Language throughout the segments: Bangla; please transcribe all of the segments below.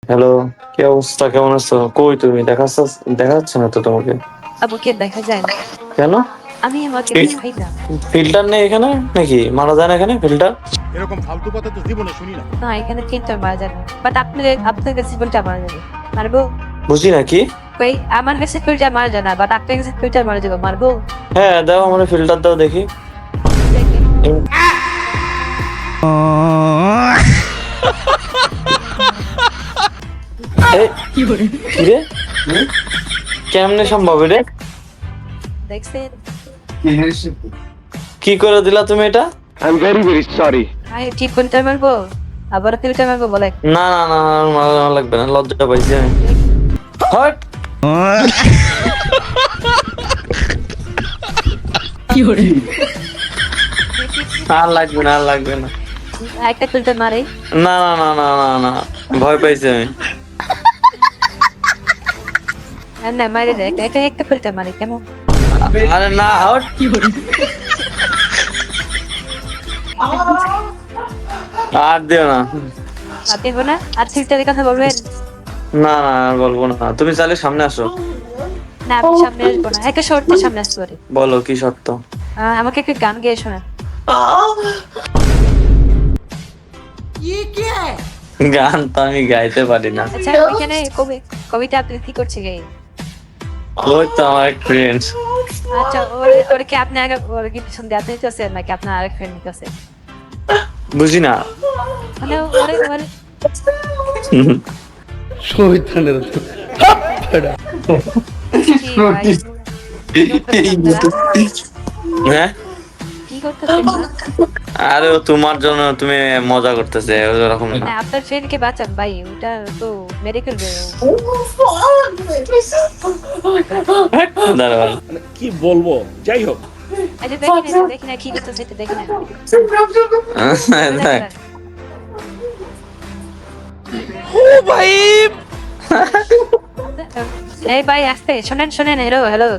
হ্যালো, কি অবস্থা? কেমন আছো? কই তুমি? দেখা যাচ্ছে না তো তোমাকে। আবুকে দেখা যায় না। কেন? আমি আমাকে দেখাই না। ফিল্টার নেই এখানে নাকি? মারা যায় না এখানে ফিল্টার? এরকম ফালতু কথা তো জীবনে শুনি না। না, এখানে ফিল্টার মারা যায় না। বাট আপনার কাছে ফিল্টার মারা যাবে। মারবো? বুঝি না কি? কই আমার কাছে ফিল্টার মারা যায় না, বাট আপনার কাছে ফিল্টার মারা যাবে। মারবো? হ্যাঁ, দাও আমার ফিল্টার দাও দেখি। দেখেন। এই, কি রে? কেমনে সম্ভব রে? দেখছেন? কি করে দিলা তুমি এটা? I'm very very sorry. আরে ঠিক ফিল্টার মারবো? আবার ফিল্টার মারবো বলে? না না না না, মারা লাগবে না, লজ্জা পাইছি আমি। হট! আর লাগবে না, আর লাগবে না। একটা ফিল্টার মারে। না না না না না না, ভয় পাইছি আমি। না মারে দেয়, একটা ফিল্টার মারে কেমন? আরে না, হট! আর দিও না। আর দেবো না? আর ফিল্টারের কথা বলবেন? না না, আর বলবো না। তুমি চাইলে সামনে আসো। না আমি সামনে আসবো না, একটা শর্তে সামনে আসতে পারি। বলো কি সত্য? আমাকে একটা গান গেয়ে শোনা। গান তো আমি গাইতে পারি না। আচ্ছা ওইখানে কবিতা আপনি কি করছে গে? ওই তো আমার এক ফ্রেন্ড। আচ্ছা ওরে কি আপনি আগে ওর কি শুনতে আপনি চলছেন নাকি আপনার আরেক ফ্রেন্ড আছে? বুঝি না। মানে ওরে ওরে শয়তানের কি ভাই? হ্যাঁ, কি করতেছেন? আরে ও তোমার জন্য, তুমি মজা করতেছে ওরকম না। না আপনার ফ্রেন্ড কে বাঁচান ভাই, ওটা তো মেরে ফেলবে ও। দাঁড়াও। কি বলবো, যাই হোক। আচ্ছা দেখি না কি করতেছে এটা দেখি না। এই ভাই আসতে শোনেন হ্যালো হ্যালো।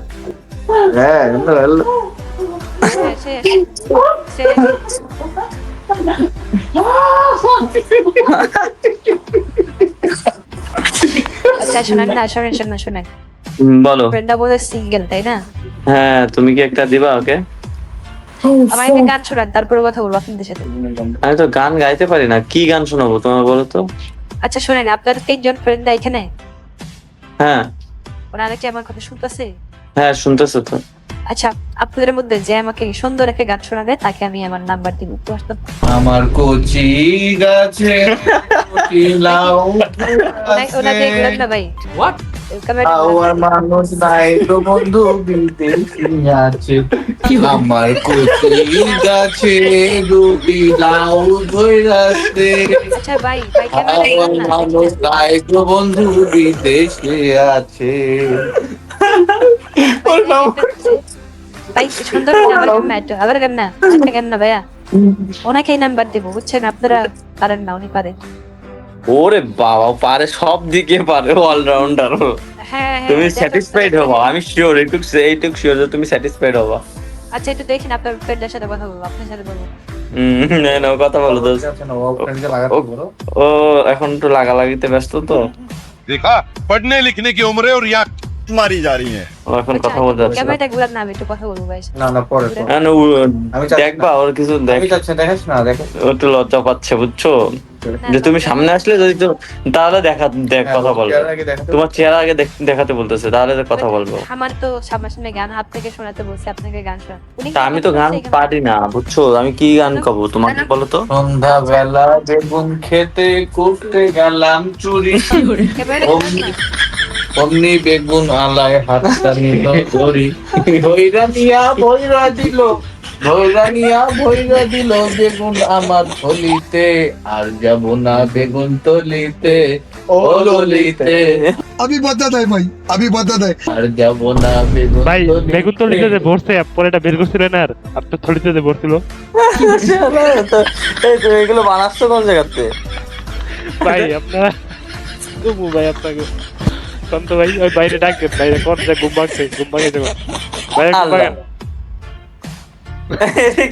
হ্যাঁ, হ্যালো। সে আচ্ছা শোনেন বলো। ফ্রেন্ডটা বলে সিঙ্গেল তাই না? হ্যাঁ, তুমি কি একটা দিবা ওকে? আমার একটা গান শোনান তারপরে কথা বলবো আপনাদের সাথে। আমি তো গান গাইতে পারি না, কি গান শোনাবো তোমার বলো তো? আচ্ছা শোনেন, আপনার তিনজন ফ্রেন্ড এখানে, হ্যাঁ ওনারা কি আমার কথা শুনতেছে? হ্যাঁ, শুনতেছো তো। আচ্ছা আপনাদের মধ্যে যে আমাকে সুন্দর একটা গান শোনাবে তাকে আমি আমার নাম্বার দিব। তো আসলে আমার কচি গাছে কচি লাউ ওনাকে গেলেন না ভাই। আর মানুষ নাই তো বন্ধু বিদেশি আছে আমার কচি গাছে দুটি লাউ ধইরাছে আচ্ছা ভাই ক্যামেরা আর মানুষ নাই তো বন্ধু বিদেশে আছে ভাই সুন্দর আমার আবার গান না একটা গান না ভাইয়া, ওনাকেই নাম্বার দিব বুঝছেন, আপনারা পারেন না উনি পারেন। ওরে বাবা, পারে, সব দিকে পারে, অলরাউন্ডার। হ্যাঁ তুমি দেখো, স্যাটিসফাইড হবা, আমি শিওর, এইটুকু শিওর যে তুমি স্যাটিসফাইড হবা। আচ্ছা একটু দেখেন আপনার ফ্রেন্ডের সাথে কথা বলবো, আপনার সাথে বলবো। না, কথা বলো তো। ও এখন তো লাগালাগিতে ব্যস্ত তো। देखा पढ़ने लिखने की उम्र है और यहाँ मारी जा रही है। ও এখন কথা বলতে যাচ্ছে না। ক্যামেরাটা ঘুরান না, আমি একটু কথা বলবো ভাই। না না পরে না, না, আমি চাচ্ছি দেখবা ওর কিছু আমি চাচ্ছি দেখাস না দেখো ও একটু লজ্জা পাচ্ছে বুঝছো, যে তুমি সামনে আসলে যদি তাহলে কথা বলবে। তোমার চেহারা আগে দেখাতে বলতেছে, তাহলে কথা বলবো। আমার তো সামনাসামনি গান হাত থেকে শোনাতে বলছে, আপনাকে গান শোনা। তা আমি তো গান পারি না বুঝছো, আমি কি গান গাবো তোমাকে বলো তো? সন্ধ্যা বেলা বেগুন খেতে করতে গেলাম চুরি অমনি বেগুন আলায় হাতটা নিল ধরি ভৈরা দিল বেগুন আমার থলিতে আর যাব না বেগুন তলিতে ও ললিতে अभी बता दे भाई अभी बता दे আর যাব না বেগুন ভাই বেগুন তলিতে যে ভরছে পরে এটা বের করছিলেন আর আপনার থলিতে যে ভরছিল। এই তুমি এগুলো বানাচ্ছ কোন জায়গাতে? ভাই আপনারা ঘুমু ভাই আপনাকে সন্ত ভাই ওই বাইরে ডাক দেন, বাইরে কোন যে ঘুম ভাঙছে যাবো ভাই ঘুম ভাঙেন।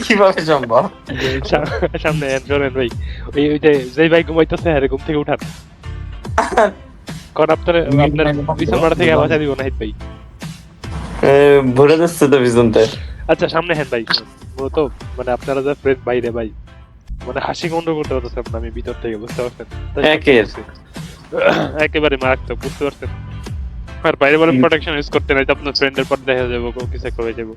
কিভাবে সম্ভব? সামনে শোনেন ভাই, ওই যে যেই ভাই ঘুমাইতেছে হ্যাঁ ঘুম থেকে উঠান। কারণ আপনার পিছন মারা থেকে আওয়াজ দিব না ভাই। ভরে যাচ্ছে তো পিছনটায়। আচ্ছা সামনে হ্যাঁ ভাই, তো মানে আপনারা যা ফ্রেন্ড বাইরে ভাই, মানে হাসি গন্ড করতে পারতেছেন না আমি ভিতর থেকে, বুঝতে পারছেন? একেবারে মারাত্মক, বুঝতে পারছেন? আর বাইরে বলে প্রোটেকশন ইউজ করতে নাই, আপনার ফ্রেন্ডের পর দেখা যাবো কিছু একটা হয়ে যাবো।